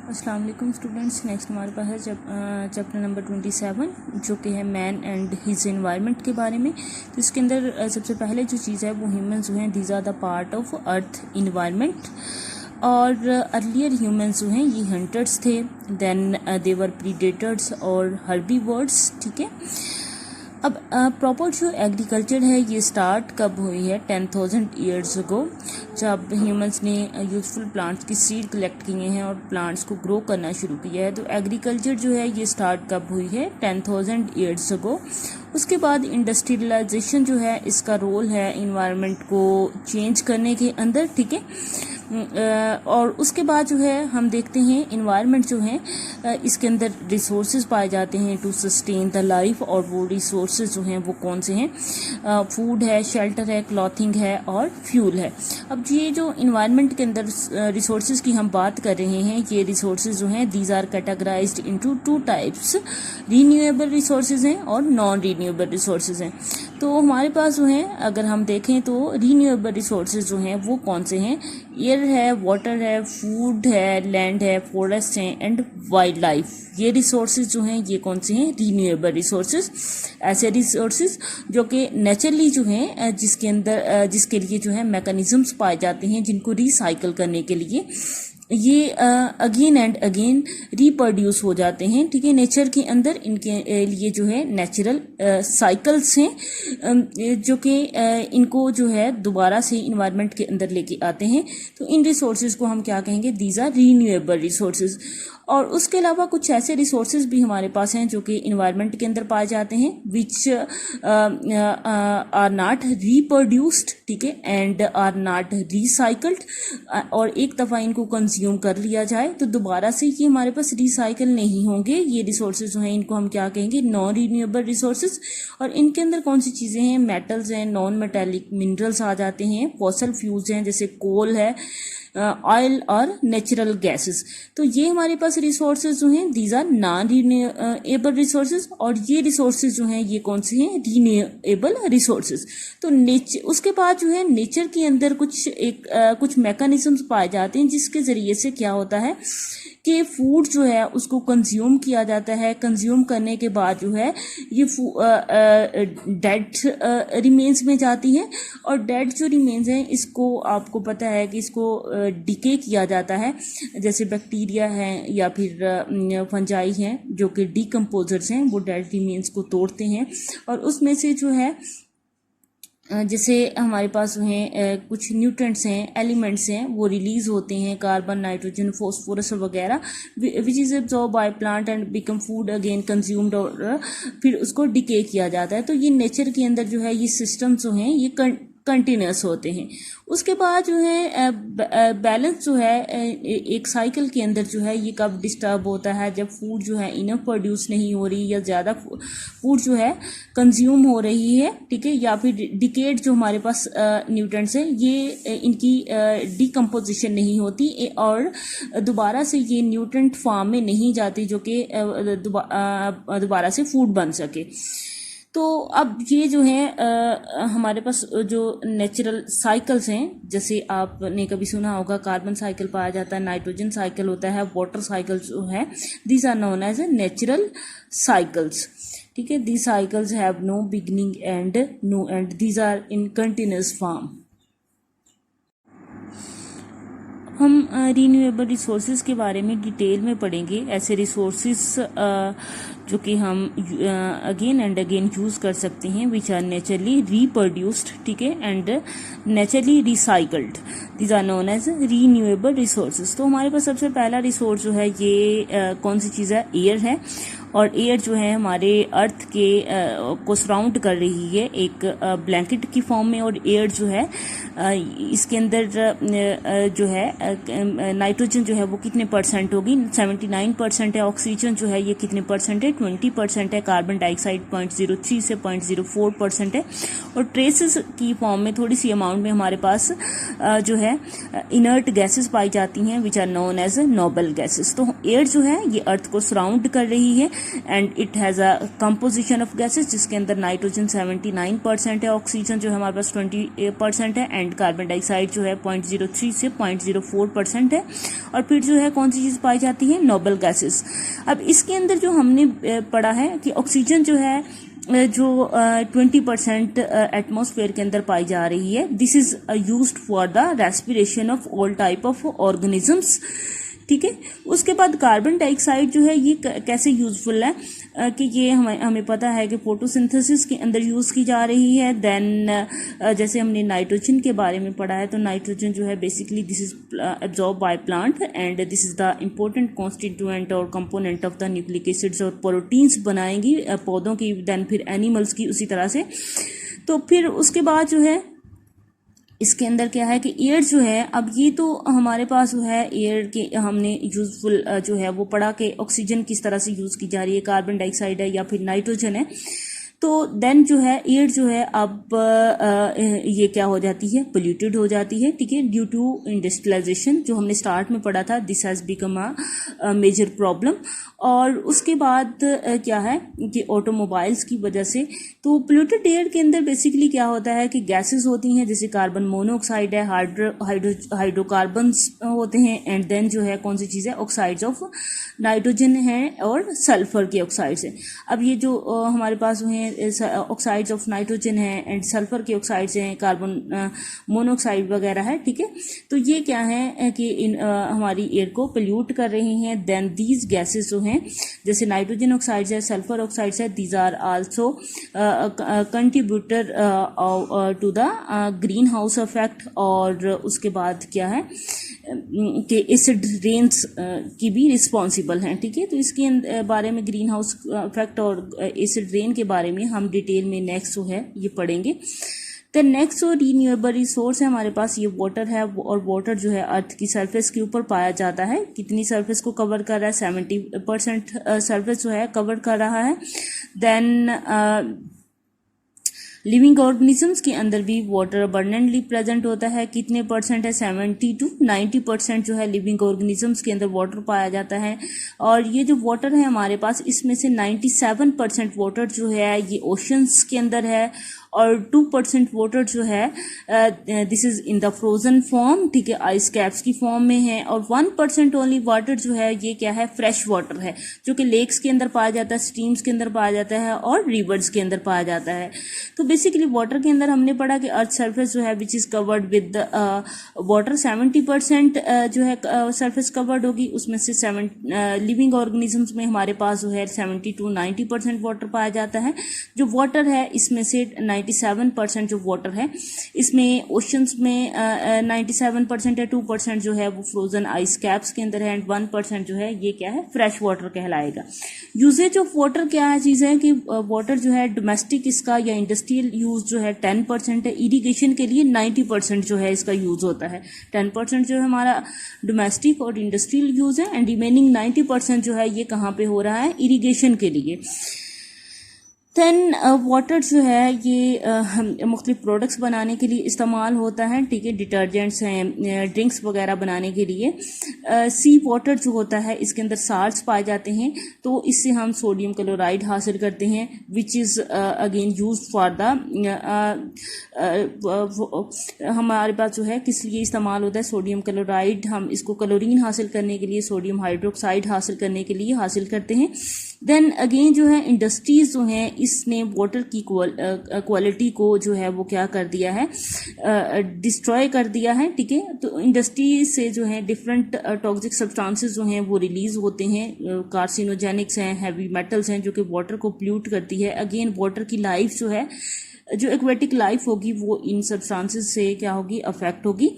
अस्सलाम वालेकुम students. Next हमारे पास है चैप्टर नंबर 27 जो कि है मैन एंड हिज एनवायरनमेंट के बारे में। तो इसके अंदर सबसे पहले जो चीज़ है वो ह्यूमंस जो हैं these are the part of earth environment. और अर्लियर ह्यूमंस जो हैं ये हंटर्स थे, देन दे वर प्रीडेटर्स और हर्बीवर्ड्स। ठीक है। अब प्रॉपर जो एग्रीकल्चर है ये स्टार्ट कब हुई है? 10,000 ईयर्स अगो, जब ह्यूमंस ने यूजफुल प्लांट्स की सीड कलेक्ट किए हैं और प्लांट्स को ग्रो करना शुरू किया है। तो एग्रीकल्चर जो है ये स्टार्ट कब हुई है? 10,000 ईयर्स अगो। उसके बाद इंडस्ट्रियलाइजेशन जो है इसका रोल है इन्वायरमेंट को चेंज करने के अंदर। ठीक है। और उसके बाद जो है हम देखते हैं इन्वायरमेंट जो है इसके अंदर रिसोर्सेज पाए जाते हैं टू सस्टेन द लाइफ। और वो रिसोर्सेज जो हैं वो कौन से हैं? फूड है, शेल्टर है, क्लॉथिंग है और फ्यूल है। अब ये जो इन्वायरमेंट के अंदर रिसोर्सेज की हम बात कर रहे हैं, ये रिसोर्सेज जो हैं these are categorised into two types, renewable resources हैं और नॉन रीन्यूएबल रिसोर्सेज हैं। तो हमारे पास जो है अगर हम देखें तो रीन्यूएबल रिसोर्सेज जो हैं वो कौन से हैं? एयर है, वाटर है, फूड है, लैंड है, फॉरेस्ट है एंड वाइल्ड लाइफ। ये रिसोर्सेज जो हैं ये कौन से हैं? Renewable resources. ऐसे रिसोर्सेज जो कि नेचुरली जो हैं जिसके अंदर जिसके लिए जो है मैकेनिज्म्स पाए जाते हैं जिनको रिसाइकल करने के लिए ये अगेन एंड अगेन रिप्रोड्यूस हो जाते हैं। ठीक है। नेचर के अंदर इनके लिए जो है नेचुरल साइकिल्स हैं जो कि इनको जो है दोबारा से इन्वायरमेंट के अंदर लेके आते हैं। तो इन रिसोर्सेज को हम क्या कहेंगे? These are renewable resources. और उसके अलावा कुछ ऐसे रिसोर्सेज भी हमारे पास हैं जो कि इन्वायरमेंट के अंदर पाए जाते हैं विच आर नॉट रिप्रोड्यूस्ड। ठीक है। And are not recycled. और एक दफ़ा इनको कंज्यूम कर लिया जाए तो दोबारा से ये हमारे पास रिसाइकल नहीं होंगे। ये रिसोर्सेज जो हैं इनको हम क्या कहेंगे? Non renewable resources. और इनके अंदर कौन सी चीज़ें हैं? मेटल्स हैं, नॉन मेटेलिक मिनरल्स आ जाते हैं, फॉसल फ्यूल्स हैं जैसे कोल है, ऑयल और नेचुरल गैसेस। तो ये हमारे पास रिसोर्सेज जो हैं these are non renewable resources. और ये रिसोर्सेज जो हैं ये कौन से हैं? Renewable resources. तो उसके बाद जो है नेचर के अंदर कुछ मैकेनिज्म्स पाए जाते हैं जिसके ज़रिए से क्या होता है कि फूड जो है उसको कंज्यूम किया जाता है। कंज्यूम करने के बाद जो है ये डेड रिमेन्स में जाती है। और डेड जो रिमेन्स हैं इसको आपको पता है कि इसको डिके किया जाता है, जैसे बैक्टीरिया हैं या फिर फंजाई हैं जो कि डिकम्पोजर्स हैं, वो डेड रिमेन्स को तोड़ते हैं और उसमें से जो है जैसे हमारे पास हैं कुछ न्यूट्रेंट्स हैं, एलिमेंट्स हैं, वो रिलीज होते हैं, कार्बन, नाइट्रोजन, फॉस्फोरस वगैरह, which is absorb by plant and become food again consumed. और फिर उसको डिके किया जाता है। तो ये नेचर के अंदर जो है ये सिस्टम जो हैं ये कंटिन्यूस होते हैं। उसके बाद जो है बैलेंस जो है एक साइकिल के अंदर जो है ये कब डिस्टर्ब होता है? जब फूड जो है इनफ प्रोड्यूस नहीं हो रही या ज़्यादा फूड जो है कंज्यूम हो रही है। ठीक है। या फिर डिकेड जो हमारे पास न्यूट्रेंट्स हैं ये इनकी डिकम्पोजिशन नहीं होती और दोबारा से ये न्यूट्रेंट फॉर्म में नहीं जाती जो कि दोबारा से फूड बन सके। तो अब ये जो है हमारे पास जो नेचुरल साइकिल्स हैं, जैसे आपने कभी सुना होगा कार्बन साइकिल पाया जाता है, नाइट्रोजन साइकिल होता है, वाटर साइकिल जो है these are known as a natural cycles. ठीक है। These cycles have no beginning and no end, these are in continuous form. हम रीन्यूएबल रिसोर्सेज के बारे में डिटेल में पढ़ेंगे। ऐसे रिसोर्सेज जो कि हम अगेन एंड अगेन यूज़ कर सकते हैं विच आर नेचुरली रिप्रोड्यूस्ड। ठीक है। And naturally recycled, these are known as renewable resources. तो हमारे पास सबसे पहला रिसोर्स जो है ये कौन सी चीज़ है? एयर है। और एयर जो है हमारे अर्थ के को सराउंड कर रही है एक ब्लैंकेट की फॉर्म में। और एयर जो है इसके अंदर जो है नाइट्रोजन जो है वो कितने परसेंट होगी? 79% है। ऑक्सीजन जो है ये कितने परसेंट है? 20% है। कार्बन डाइऑक्साइड 0.03 से 0.04% है। और ट्रेसेस की फॉर्म में थोड़ी सी अमाउंट में हमारे पास जो है इनर्ट गैसेस पाई जाती हैं which are known as noble gases. तो एयर जो है ये अर्थ को सराउंड कर रही है and it has a composition of gases जिसके अंदर नाइट्रोजन 79% है, ऑक्सीजन जो है हमारे पास 20% है, एंड कार्बन डाइऑक्साइड जो है 0.03 से 0.04% है। और फिर जो है कौन सी चीज़ पाई जाती है, नोबल गैसेस। अब इसके अंदर जो हमने पढ़ा है कि ऑक्सीजन जो है जो 20% एटमॉस्फेयर के अंदर पाई जा रही है, this is used for the respiration of all type of organisms, ठीक है। उसके बाद कार्बन डाइऑक्साइड जो है ये कैसे यूजफुल है कि ये हमें पता है कि फोटोसिंथेसिस के अंदर यूज़ की जा रही है। देन जैसे हमने नाइट्रोजन के बारे में पढ़ा है, तो नाइट्रोजन जो है basically this is absorb by plant and this is the important constituent और component of the nucleic acids और प्रोटीन्स बनाएंगी पौधों की, देन फिर एनिमल्स की उसी तरह से। तो फिर उसके बाद जो है इसके अंदर क्या है कि एयर जो है, अब ये तो हमारे पास जो है एयर के हमने यूजफुल जो है वो पढ़ा कि ऑक्सीजन किस तरह से यूज़ की जा रही है, कार्बन डाइऑक्साइड है या फिर नाइट्रोजन है। तो देन जो है एयर जो है अब ये क्या हो जाती है, पोल्यूटेड हो जाती है, ठीक है, ड्यू टू इंडस्ट्रियलाइजेशन जो हमने स्टार्ट में पढ़ा था, this has become a major problem. और उसके बाद क्या है कि ऑटोमोबाइल्स की वजह से, तो पोल्यूटेड एयर के अंदर बेसिकली क्या होता है कि गैसेस होती हैं, जैसे कार्बन मोनोऑक्साइड है, हाइड्रोकार्बन्स होते हैं, एंड देन जो है कौन सी चीज़ है, ऑक्साइड्स ऑफ नाइट्रोजन है और सल्फर के ऑक्साइड्स हैं। अब ये जो हमारे पास हैं ऑक्साइड्स ऑफ नाइट्रोजन है एंड सल्फर के ऑक्साइड्स हैं, कार्बन मोनोऑक्साइड वगैरह है, ठीक है। तो ये क्या है कि हमारी एयर को पोल्यूट कर रही हैं। देन दीज गैसेस जो हैं जैसे नाइट्रोजन ऑक्साइड्स है, सल्फर ऑक्साइड्स है, these are also contributor to the green house effect. और उसके बाद क्या है कि एसिड रेन्स की भी रिस्पॉन्सिबल हैं, ठीक है। तो इसके बारे में ग्रीन हाउस इफेक्ट और एसिड रेन के बारे में हम डिटेल में नेक्स्ट जो है ये पढ़ेंगे। तो नेक्स्ट जो रीन्यूएबल रिसोर्स है हमारे पास ये वाटर है, और वाटर जो है अर्थ की सरफेस के ऊपर पाया जाता है। कितनी सरफेस को कवर कर रहा है, 70% सरफेस जो है कवर कर रहा है। देन लिविंग ऑर्गेनिजम्स के अंदर भी वाटर अबंडेंटली प्रेजेंट होता है। कितने परसेंट है, 70 to 90% जो है लिविंग ऑर्गेनिजम्स के अंदर वाटर पाया जाता है। और ये जो वाटर है हमारे पास, इसमें से 97% वाटर जो है ये ओशंस के अंदर है, और 2% वाटर जो है this is in the frozen form, ठीक है, आइस कैप्स की फॉर्म में है। और 1% ओनली वाटर जो है ये क्या है, फ्रेश वाटर है, जो कि लेक्स के अंदर पाया जाता है, स्ट्रीम्स के अंदर पाया जाता है और रिवर्स के अंदर पाया जाता है। तो बेसिकली वाटर के अंदर हमने पढ़ा कि अर्थ सरफेस जो है which is covered with water, 70% जो है सरफेस कवर्ड होगी, उसमें से लिविंग ऑर्गेनिजम्स में हमारे पास जो है 70 to 90% वाटर पाया जाता है। जो वाटर है इसमें से 97% जो वाटर है इसमें ओशंस में 97% है, 2% जो है वो फ्रोजन आइस कैप्स के अंदर है, एंड 1% जो है ये क्या है, फ्रेश वाटर कहलाएगा। यूजेज ऑफ वाटर क्या है चीज़ है कि वाटर जो है डोमेस्टिक इसका या इंडस्ट्रियल यूज जो है 10% है, इरिगेशन के लिए 90% जो है इसका यूज होता है। 10% जो है हमारा डोमेस्टिक और इंडस्ट्रियल यूज है, एंड रिमेनिंग 90% जो है ये कहाँ पे हो रहा है, इरिगेशन के लिए। देन वाटर जो है ये मुख्तलिफ प्रोडक्ट्स बनाने के लिए इस्तेमाल होता है, ठीक है, डिटर्जेंट्स हैं, ड्रिंक्स वगैरह बनाने के लिए। सी वाटर जो होता है इसके अंदर साल्ट्स पाए जाते हैं, तो इससे हम सोडियम क्लोराइड हासिल करते हैं, which is again use for the हमारे पास जो है किस लिए इस्तेमाल होता है, सोडियम क्लोराइड हम इसको क्लोरीन हासिल करने के लिए, सोडियम हाइड्रोक्साइड हासिल करने के लिए हासिल करते हैं। देन अगेन जो है इंडस्ट्रीज जो हैं इसने वाटर की क्वालिटी को जो है वो क्या कर दिया है, डिस्ट्रॉय कर दिया है, ठीक है। तो इंडस्ट्री से जो है डिफरेंट टॉक्सिक सब्सटेंसेस जो हैं वो रिलीज होते हैं, कार्सिनोजेनिक्स हैं, हैवी मेटल्स हैं, जो कि वाटर को पोल्यूट करती है। अगेन वाटर की लाइफ जो है, जो एक्वेटिक लाइफ होगी वो इन सब्सटेंसेस से क्या होगी, अफेक्ट होगी।